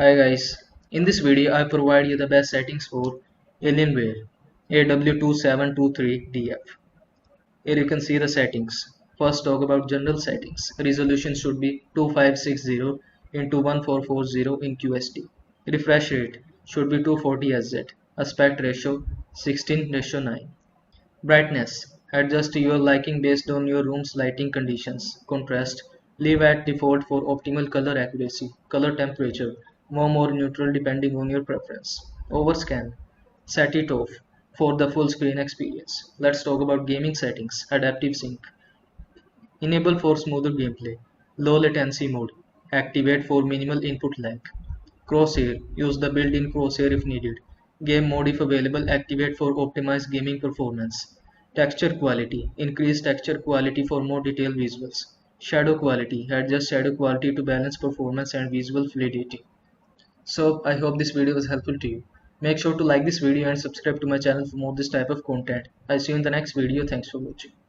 Hi guys, in this video I provide you the best settings for Alienware AW2723df. Here you can see the settings. First talk about general settings. Resolution should be 2560 into 1440 in QST. Refresh rate should be 240 Hz. Aspect ratio 16:9. Brightness. Adjust to your liking based on your room's lighting conditions. Contrast. Leave at default for optimal color accuracy. Color temperature. Warm or neutral depending on your preference. Overscan. Set it off for the full screen experience. Let's talk about gaming settings. Adaptive sync. Enable for smoother gameplay. Low latency mode. Activate for minimal input lag. Crosshair. Use the built-in crosshair if needed. Game mode if available. Activate for optimized gaming performance. Texture quality. Increase texture quality for more detailed visuals. Shadow quality. Adjust shadow quality to balance performance and visual fluidity. So I hope this video was helpful to you. Make sure to like this video and subscribe to my channel for more this type of content. I'll see you in the next video. Thanks for watching.